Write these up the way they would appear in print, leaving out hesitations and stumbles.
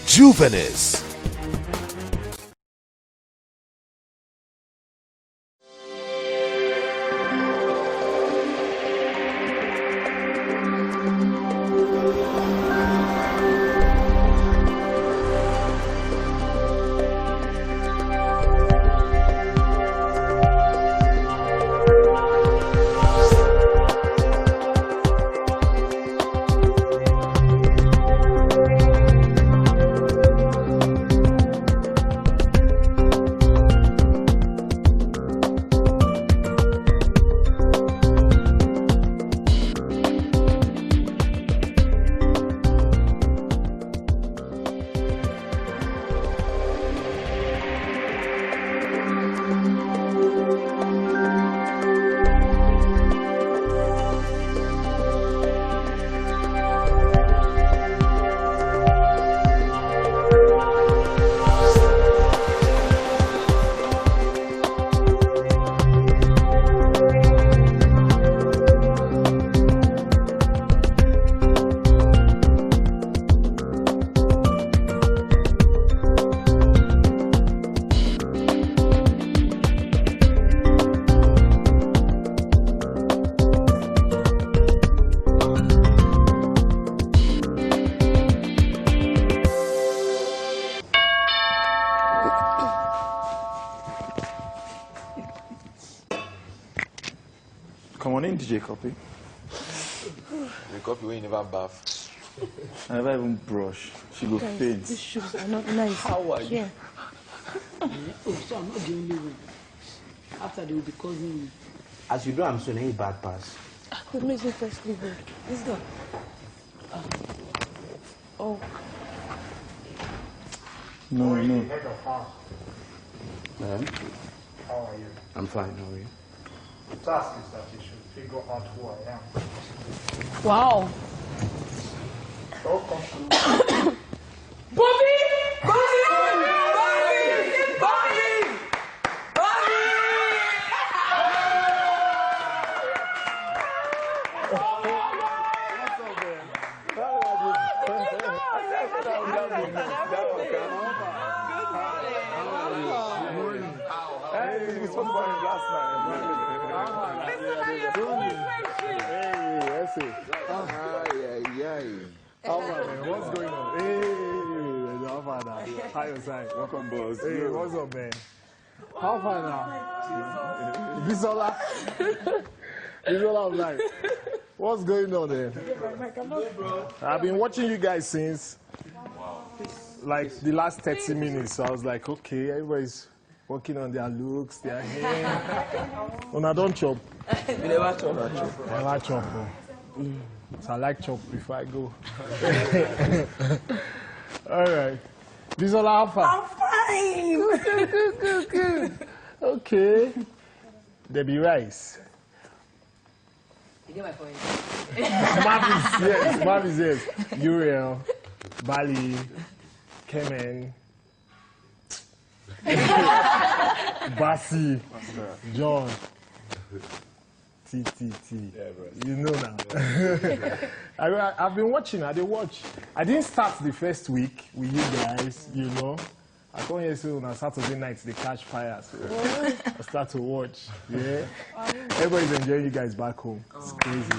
Juvenis. Come on in, DJ Copy. The copy when you never bath. I never even brush. She go faint. These shoes are not nice. How are you? Yeah. Oh, so I'm not the only one. After they will be causing me. As you do, I'm showing you bad pass. Could make me first leave it. This guy. Oh. No. How are you? I'm fine, how are you? The task is that you should figure out who I am. Wow. So come Bovi! Bovi! Bovi! Bovi! Bovi! Hey, we spoke about it last night. What's going on? Hey, hi, your side. Welcome, boss. Hey, what's up, man? How far now? Bisola. Bisola, I'm like, what's going on there? I've been watching you guys since like the last 30 minutes. So I was like, okay, everybody's working on their looks, their hair. Una don't chop. You never chop. I like chop. So I like chop before I go. All right. Bisola Alpha. I'm fine. Good. Okay. Debbie Rice. You get my point. Marvis, yes. Uriel, Bali, Kemen, Basi, John, T. You know now. I've been watching. I didn't watch. I didn't start the first week with you guys, you know. I come here soon on Saturday nights, they catch fire. So I start to watch. Yeah. Everybody's enjoying you guys back home. It's crazy.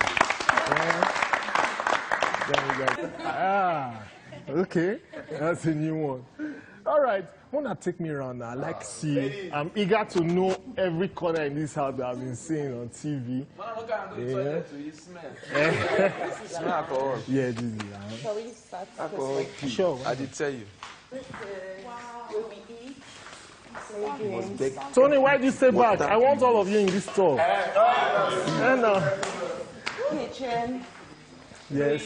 Yeah. Okay. That's a new one. All right. Wanna take me around now? Like, see, I'm eager to know every corner in this house that I've been seeing on TV. Smell alcohol. Yeah, this is Shall we start? Alcohol. Sure. I did tell you. Tony, why did you stay back? I want all of you in this store. And, Kitchen. yes.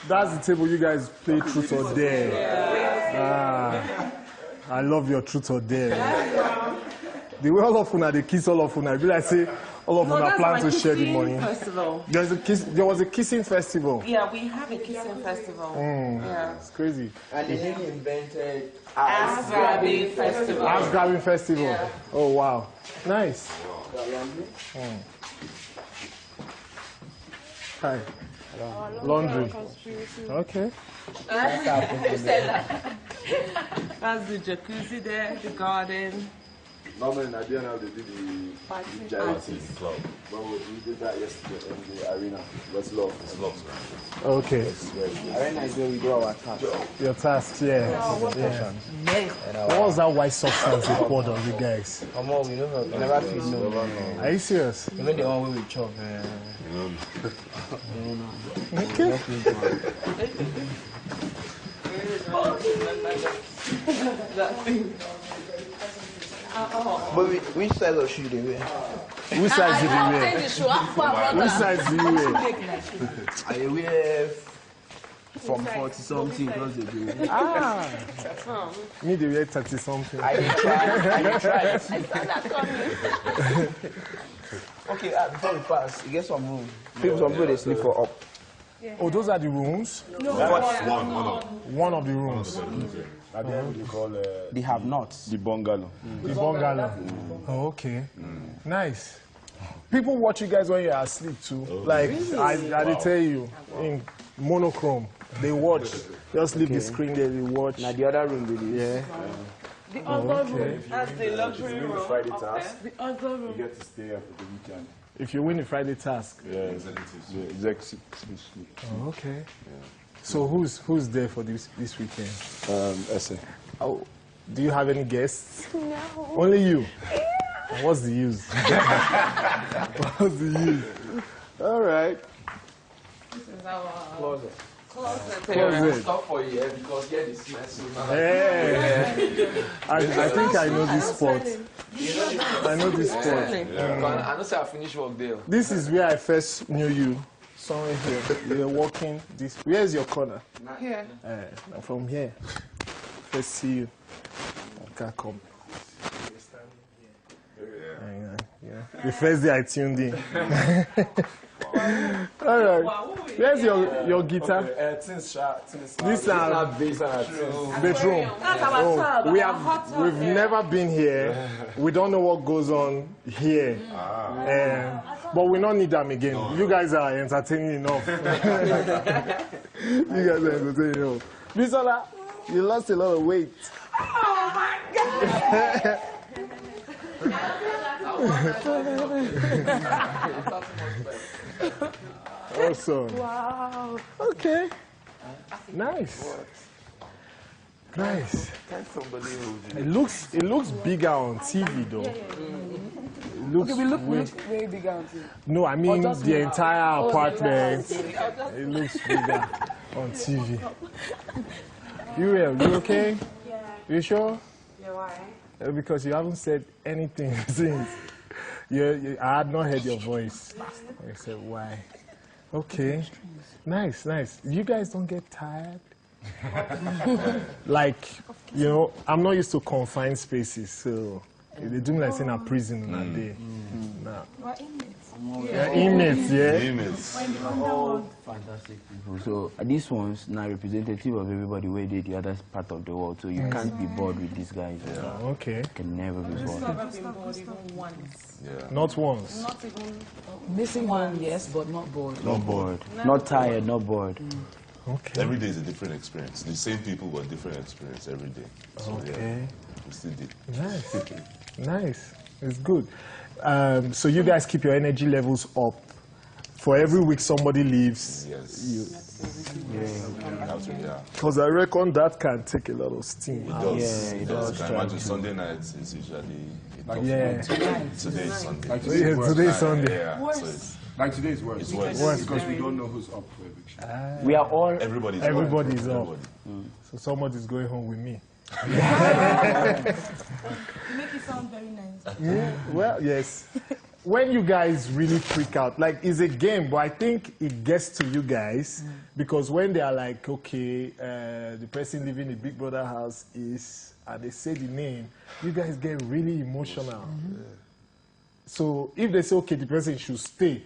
That's the table you guys play truth or dare. Ah, I love your truth or dare. The way all of una, they kiss all of una. Be like say all of una plan to share the money. Festival. There was a kissing festival. Yeah, we have a kissing festival. Yeah. It's crazy. And then he invented Ass grabbing festival. Ass grabbing festival. Yeah. Oh wow, nice. Hi. Laundry. Okay. That's the jacuzzi there, the garden. Normally in Nigeria they do the party club. But we did that yesterday in the arena. What's love? It's love. Okay. Arena is where we do our task. Your tasks, yeah. What was that white substance they poured on you guys? Come on, we never feel no. Are you serious? Even the one way we chop. Okay. But which size of shoe they wear? Which size did you wear? Which size do you wear? I wear from 40 something plus the day. Me, they wear 30 something. I try. Okay, before we pass, you get some room. Some people they sleep for up. Oh, those are the rooms? No. One of the rooms. At the end, we call They have not. the bungalow. The bungalow. Oh, okay. Nice. People watch you guys when you're asleep too. Like, I tell you, in monochrome, they watch. Just leave the screen there, they watch. Now the other room, they do. Yeah. The other room. That's the luxury room. Friday up task. there. The other room. You get to stay here for the weekend. If you win the Friday task. Yeah, executive. Oh, okay. Yeah. So who's there for this weekend? Essay. Oh, do you have any guests? No. Only you. What's the use? What's the use? All right. This is our Closet. Closet. Stop for you because here the smell. Yeah. I think I know this spot. I know this spot. I don't say I finish work there. This is where I first knew you. Somewhere here. You're walking this. Where's your corner? here. From here. First see you. I can't come. Yeah. The first day I tuned in. All right. Where's your guitar? This is our bedroom. Oh, we've never been here. We don't know what goes on here. But we don't need them again. You guys are entertaining enough. You guys are entertaining enough. Bisola, you lost a lot of weight. Oh my God! Awesome. Wow. Okay. Nice. Nice. It looks bigger on TV though. It looks way bigger on TV. No, I mean the entire apartment. It looks bigger on TV. You okay? Yeah. You sure? Yeah, why? Because you haven't said anything since. I had not heard your voice. I said, why? Okay. Nice. You guys don't get tired? Like, I'm not used to confined spaces, so they do me like saying a prison in a day. No. We're inmates. Inmates, yeah? Inmates. All fantastic people. So these ones now representative of everybody where they the other part of the world. So you can't be bored with these guys. Okay. You can never be bored. Never been bored even once. Not once. Not even. Missing one, yes, but not bored. Not bored. Not tired, not bored. Okay. Every day is a different experience. The same people, but different experience every day. So, Okay. we still did. Nice. It's good. So you guys keep your energy levels up. For every week somebody leaves. Yes. Because I reckon that can take a lot of steam. It does. Yeah, it does. Can imagine Sunday nights is usually a tough Yeah. one. Today is Sunday. Today is Sunday. Yeah. So it's Today is worse. It's worse. Because we don't know who's up for eviction. We are all everybody's up. So somebody's going home with me. You make it sound very nice. Well, yes. When you guys really freak out, like it's a game, but I think it gets to you guys because when they are like, okay, the person living in the Big Brother house is, and they say the name, you guys get really emotional. So if they say, okay, the person should stay,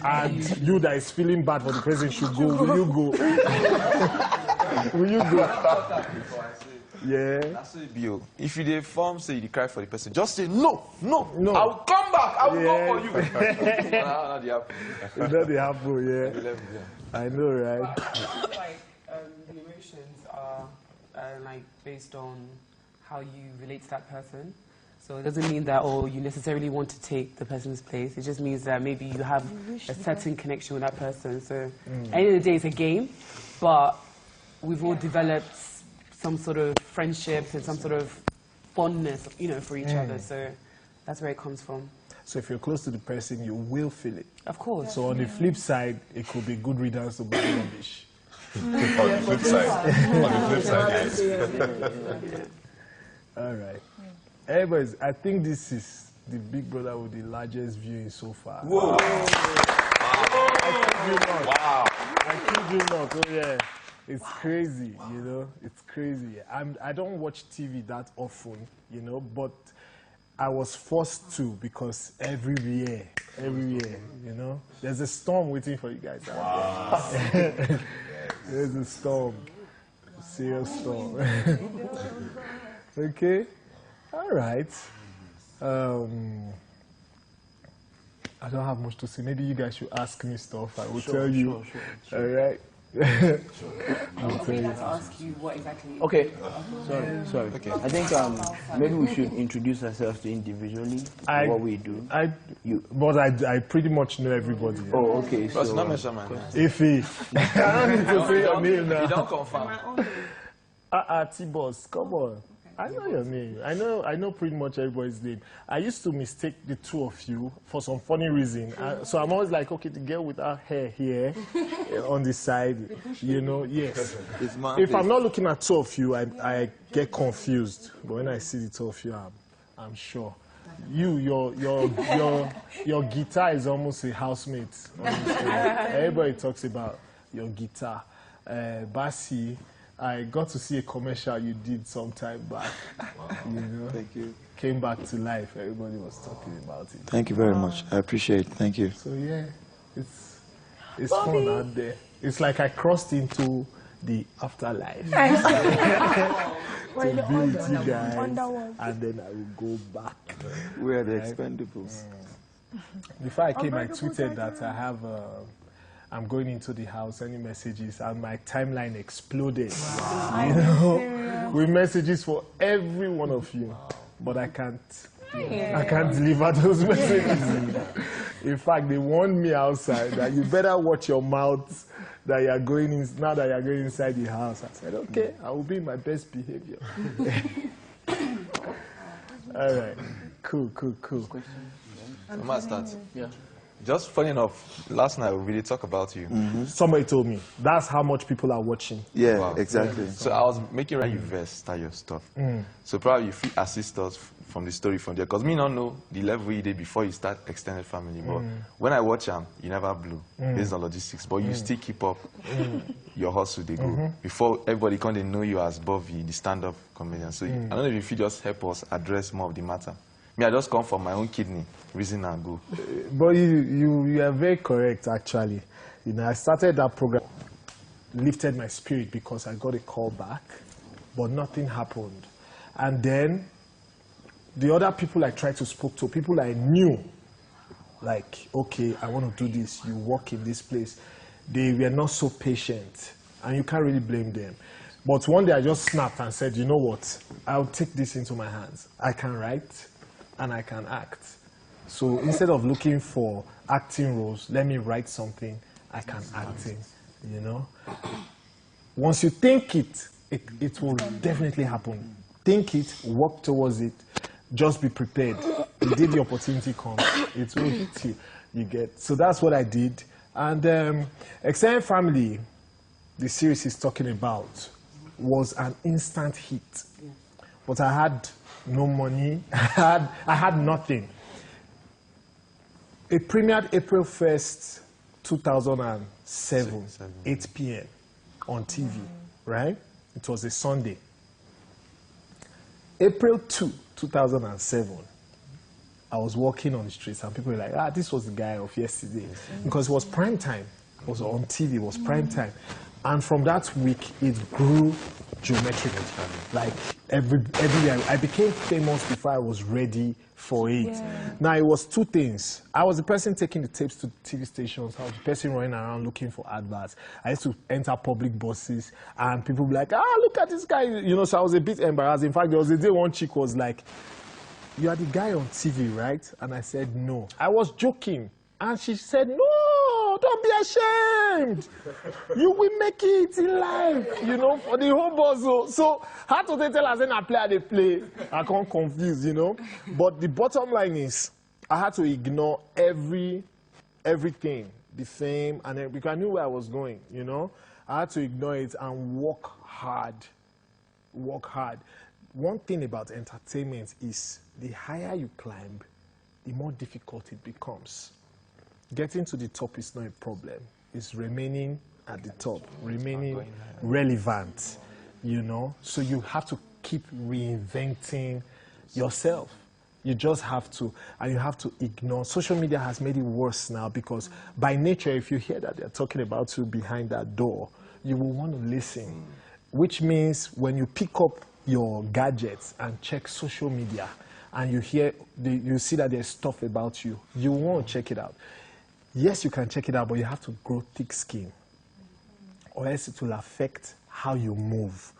and you that is feeling bad for the person should go, will you go? Will you go? Yeah. That's it, Bio. If you dey form, say you cry for the person, just say no. I will come back. I will go for you. Not the apple. It's not the apple, yeah. I know, right? I feel like the emotions are like based on how you relate to that person. So it doesn't mean that you necessarily want to take the person's place. It just means that maybe you have a certain connection with that person. So at the end of the day, it's a game, but we've all developed some sort of friendships and some sort of fondness, for each other. So that's where it comes from. So if you're close to the person, you will feel it. Of course. So on the flip side, it could be good riddance to bad rubbish. On the flip side. Yes. All right. Anyways, I think this is the Big Brother with the largest viewing so far. Whoa! I kid you not. Oh yeah, it's crazy. It's crazy. I don't watch TV that often, but I was forced to because every year, there's a storm waiting for you guys. Wow. There's a storm, serious storm. Okay. All right. I don't have much to say. Maybe you guys should ask me stuff. I will tell you. Sure. All right. I'll tell you. To ask you what exactly. Okay. Sorry. Okay. I think maybe we should introduce ourselves individually. What we do. But I pretty much know everybody. Oh, okay. So not mention my name. Ify. I don't need to say your name now. You don't confirm. T-Boss, come on. I know your name. I know pretty much everybody's name. I used to mistake the two of you for some funny reason. So I'm always like, okay, the girl with her hair here on the side, yes. If I'm not looking at two of you, I get confused. But when I see the two of you, I'm sure. Your guitar is almost a housemate. Everybody talks about your guitar. Bassi, I got to see a commercial you did some time back. Wow. Thank you. Came back to life. Everybody was talking about it. Thank you very much. I appreciate it. Thank you. So yeah, it's fun out there. It's like I crossed into the afterlife. to be with you guys, and then I will go back. We are the expendables. Before I came, I tweeted that I'm going into the house, any messages, and my timeline exploded. Wow. With messages for every one of you. But I can't deliver those messages. In fact, they warned me outside that you better watch your mouth now that you're going inside the house. I said, okay, I will be in my best behavior. All right, cool. I might start. Yeah. Just funny enough, last night we really talked about you. Somebody told me that's how much people are watching. Yeah, wow. Exactly. So I was making you start your stuff. So probably you assist us from the story from there. Because me not know the level you did before you start extended family. But when I watch him, you never blew based on logistics. But you still keep up your hustle. They go before everybody can they know you as Bovi, the stand-up comedian. So I don't know if you just help us address more of the matter. Me, I just come from my own kidney, reason and go. But you are very correct, actually. I started that program, lifted my spirit because I got a call back, but nothing happened. And then the other people I tried to speak to, people I knew, like, okay, I want to do this, you work in this place, they were not so patient, and you can't really blame them. But one day I just snapped and said, you know what, I'll take this into my hands. I can write and I can act. So instead of looking for acting roles, let me write something I can act in, Once you think it will definitely happen. Think it, work towards it, just be prepared. The day the opportunity comes, it will hit you. You get. So that's what I did. And Extended Family, the series is talking about, was an instant hit. But I had no money. I had nothing. It premiered April 1st, 2007, 8 p.m. on TV, right? It was a Sunday. April 2, 2007, I was walking on the streets and people were like, this was the guy of yesterday. Because it was prime time. It was on TV, it was prime time. And from that week, it grew geometrically. Like every year, I became famous before I was ready for it. Yeah. Now, it was two things. I was the person taking the tapes to TV stations. I was the person running around looking for adverts. I used to enter public buses, and people would be like, look at this guy. You know, so I was a bit embarrassed. In fact, there was a day one chick was like, you are the guy on TV, right? And I said, no. I was joking. And she said, no, don't be ashamed. You will make it in life, you know, for the whole buzz. So how to tell us when I play, I can't confuse, you know. But the bottom line is, I had to ignore everything, the fame, and because I knew where I was going, you know. I had to ignore it and work hard. Work hard. One thing about entertainment is the higher you climb, the more difficult it becomes. Getting to the top is not a problem. It's remaining at the top, remaining relevant, you know. So you have to keep reinventing yourself. You just have to, and you have to ignore. Social media has made it worse now because by nature, if you hear that they're talking about you behind that door, you will want to listen, which means when you pick up your gadgets and check social media and you see that there's stuff about you, you won't check it out. Yes, you can check it out, but you have to grow thick skin, or else it will affect how you move,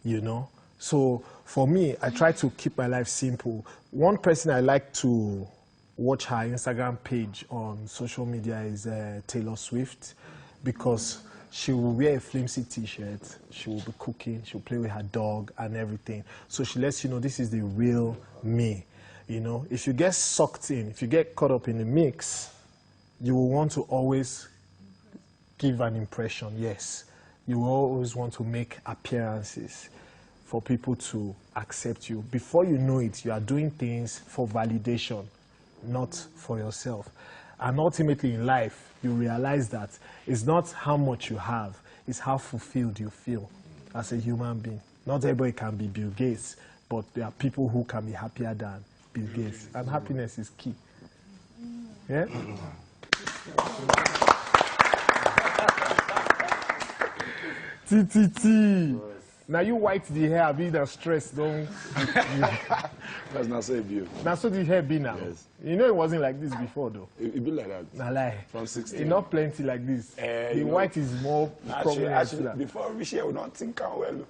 you know. So for me, I try to keep my life simple. One person I like to watch her Instagram page on social media is Taylor Swift, because she will wear a flimsy t-shirt, she will be cooking, she'll play with her dog and everything. So she lets you know this is the real me, you know. If you get sucked in, if you get caught up in the mix, you will want to always give an impression, yes. You will always want to make appearances for people to accept you. Before you know it, you are doing things for validation, not for yourself. And ultimately in life, you realize that it's not how much you have, it's how fulfilled you feel as a human being. Not everybody can be Bill Gates, but there are people who can be happier than Bill Gates. And happiness is key. Yeah? TTT. Now you white the hair, be that stress, don't. That's not so beautiful. Now so the hair be now. Yes. You know it wasn't like this before though. It be like that. Nah lie. From 16. It's not plenty like this. The white is more prominent. Actually, before we share, we don't think how well.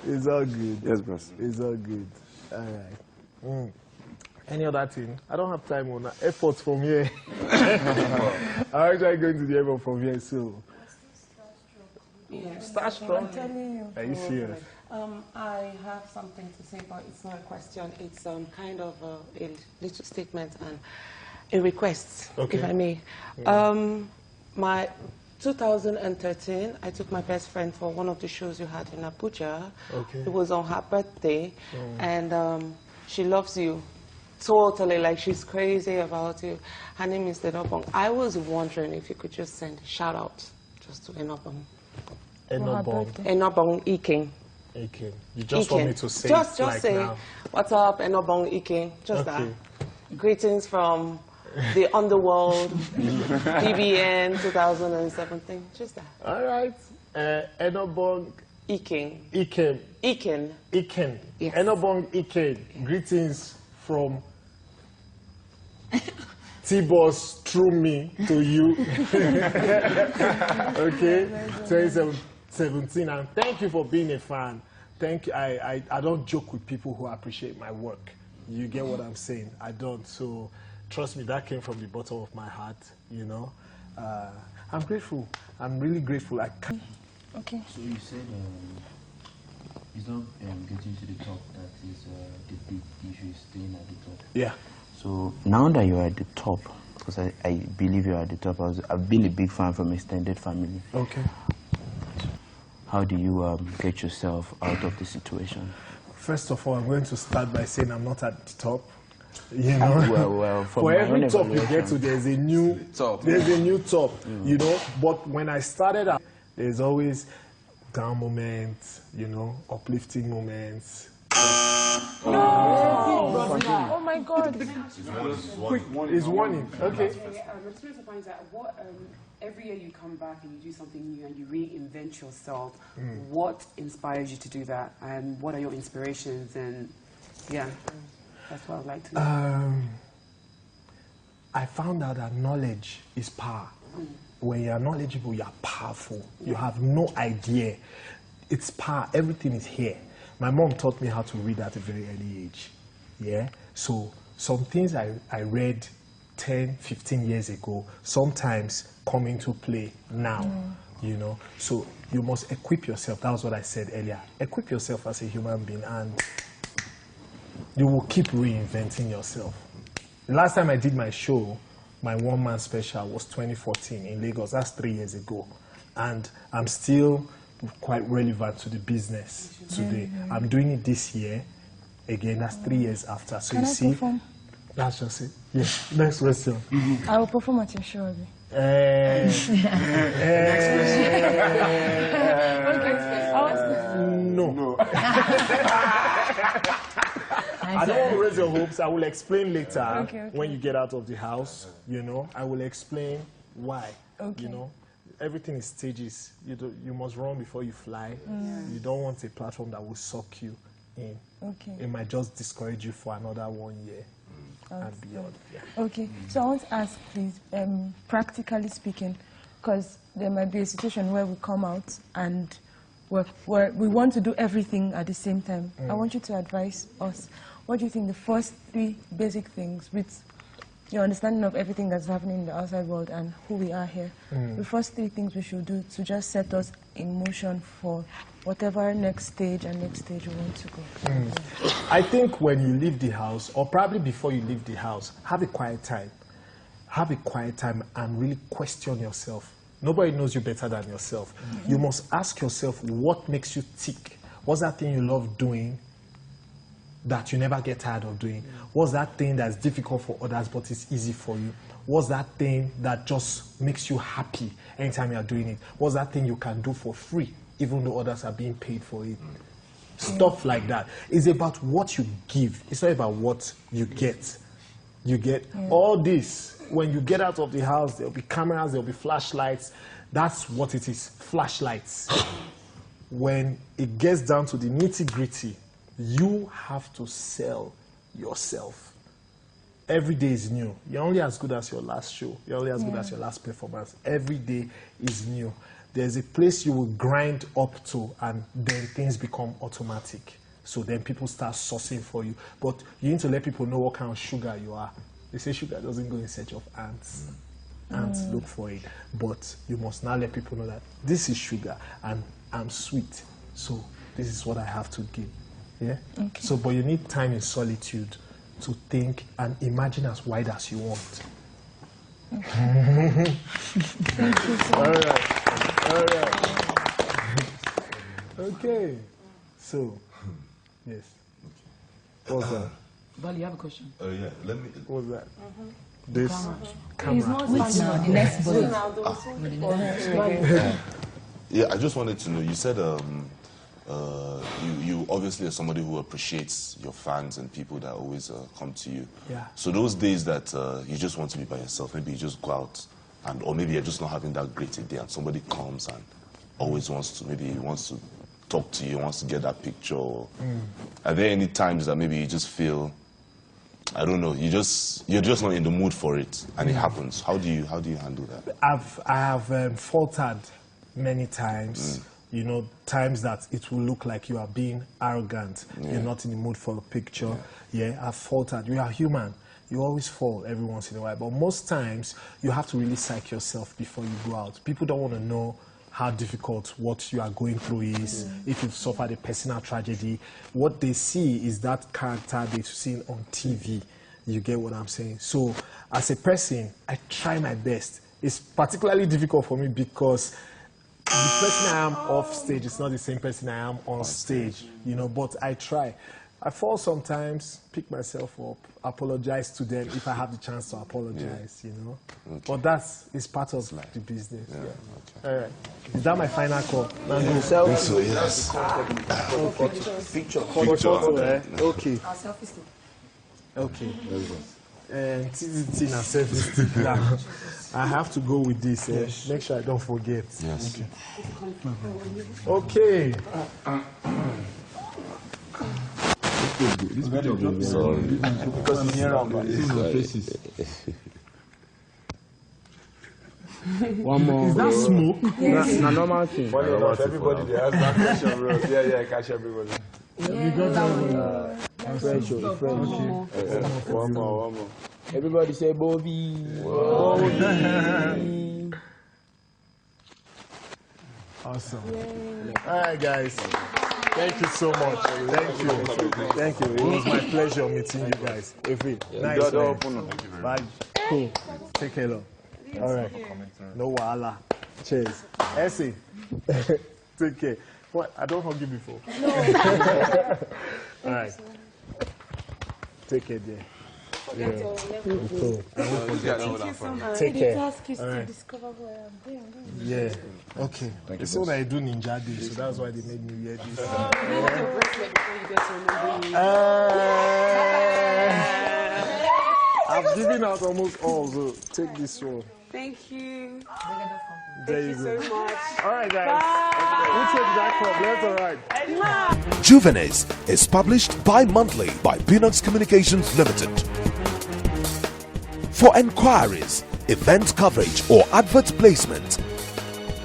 It's all good. Yes, boss. It's all good. All right. Any other thing? I don't have time on efforts from here. I'm actually going to the airport from here, so. Yeah. Starstruck? I'm telling you. Are you serious? I have something to say, but it's not a question. It's kind of a little statement and a request, okay, if I may. My 2013, I took my best friend for one of the shows you had in Abuja. Okay. It was on her birthday, and she loves you. Totally, like she's crazy about you. Her name is Enobong. I was wondering if you could just send a shout out just to Enobong. Enobong. Enobong Iking. Iking. You just want me to say just like say, now. What's up, Enobong Iking? Just okay, that. Greetings from the underworld, PBN 2017. Just that. All right. Enobong Iking. Iken. Iken. Iken. Yes. Enobong Iken. Greetings from T-Boss through me to you. Okay, 2017, and thank you for being a fan. Thank you. I don't joke with people who appreciate my work. You get what I'm saying? I don't. So trust me, that came from the bottom of my heart. You know, I'm grateful. I'm really grateful. Okay. So you said it's not getting to the top that is the big issue, is staying at the top. Yeah. So now that you're at the top, because I believe you're at the top, I've been a big fan from extended family. Okay. How do you get yourself out of the situation? First of all, I'm going to start by saying I'm not at the top. You know, well, for every top you get to, there's a new top. There's a new top. You know, but when I started out, there's always down moments, you know, uplifting moments, Oh my God. Quick, it's warning. Okay. I'm just curious to find out what every year you come back and you do something new and you reinvent yourself. What inspires you to do that, and what are your inspirations? And yeah, that's what I'd like to know. I found out that knowledge is power. When you are knowledgeable, you are powerful. You have no idea. It's power. Everything is here. My mom taught me how to read at a very early age. Yeah? So some things I read 10, 15 years ago sometimes come into play now. You know? So you must equip yourself. That was what I said earlier. Equip yourself as a human being and you will keep reinventing yourself. The last time I did my show, my one-man special, was 2014 in Lagos. That's 3 years ago. And I'm still quite relevant to the business today. I'm doing it this year. Again, that's 3 years after. So Can you I see, perform? that's just it. Yeah. Next question. I will perform at your show. Abi. No. I don't want to raise your hopes. I will explain later when you get out of the house. You know, I will explain why. You know, everything is stages. You must run before you fly. You don't want a platform that will suck you in. It might just discourage you for another 1 year and beyond. Okay, so I want to ask, please, practically speaking, because there might be a situation where we come out and we want to do everything at the same time. I want you to advise us. What do you think the first 3 basic things, with your understanding of everything that's happening in the outside world and who we are here, the first 3 things we should do to just set us in motion for whatever next stage we want to go? I think when you leave the house, or probably before you leave the house, have a quiet time. Have a quiet time and really question yourself. Nobody knows you better than yourself. You must ask yourself what makes you tick. What's that thing you love doing that you never get tired of doing? What's that thing that's difficult for others but it's easy for you? What's that thing that just makes you happy anytime you're doing it? What's that thing you can do for free even though others are being paid for it? Stuff like that. It's about what you give. It's not about what you get. You get all this. When you get out of the house, there'll be cameras, there'll be flashlights. That's what it is, flashlights. When it gets down to the nitty-gritty, you have to sell yourself. Every day is new. You're only as good as your last show. You're only as good as your last performance. Every day is new. There's a place you will grind up to and then things become automatic. So then people start sourcing for you. But you need to let people know what kind of sugar you are. They say sugar doesn't go in search of ants. Ants look for it. But you must now let people know that this is sugar and I'm sweet. So this is what I have to give. Yeah? So, but you need time in solitude to think and imagine as wide as you want. Thank you so much. All right. Okay. So, yes. What's that? Val, you have a question? Yeah, let me. What's that? This Camera. Wait now, the next body. Yeah, I just wanted to know, you said you obviously are somebody who appreciates your fans and people that always come to you. Yeah. So those days that you just want to be by yourself, maybe you just go out, or maybe you're just not having that great a day and somebody comes and always wants to talk to you, wants to get that picture. Are there any times that maybe you just feel, I don't know, you're just not in the mood for it and it happens? How do you handle that? I have faltered many times. You know, times that it will look like you are being arrogant. You're not in the mood for a picture. I've faltered. You are human. You always fall every once in a while. But most times, you have to really psych yourself before you go out. People don't want to know how difficult what you are going through is. If you've suffered a personal tragedy, what they see is that character they've seen on TV. You get what I'm saying? So, as a person, I try my best. It's particularly difficult for me because the person I am off stage is not the same person I am on stage, you know, but I try. I fall sometimes, pick myself up, apologize to them if I have the chance to apologize, you know. Okay. But that's part of the business. Yeah, Yeah. All right. Is that my final call? Now go. So yes. Picture. Picture. Okay. Our selfie stick. Okay. And TTT na selfie now. I have to go with this. Make sure I don't forget. Yes. Okay. Sorry. Because it's here on One more. Is that smoke? Yes. Na normal thing. Funny enough, everybody they ask that question, bro. Yeah, I catch everybody. You got that one. Fresh. One more. Everybody say Bovi. Bovi. Awesome. All right, guys. Thank you so much. Thank you. It was my pleasure meeting you guys. Nice. Bye. Cool. Take care, love. All right. No wahala. Cheers. Essie. Take care. What? I don't hug you before. No. All right. Take care, dear. Yeah. Cool. Take care. All right. Yeah. Okay. It's so that I do Ninja Day, so that's why they made me wear this. I've given out almost all, so take this one. Thank you. There you Thank you so much. All right, guys. Which way did I come? Left or right? Juvenis is published bi-monthly by Peanuts Communications Limited. For enquiries, event coverage or advert placement,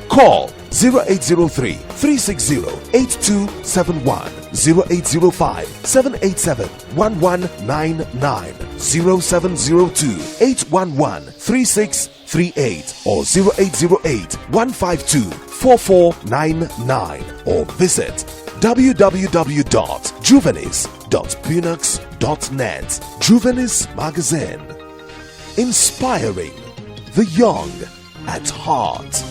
call 0803 360 8271, 0805 787 1199, 0702 811 3638 or 0808 152 4499 or visit www.juvenis.peanuts.net. Juvenis Magazine, inspiring the young at heart.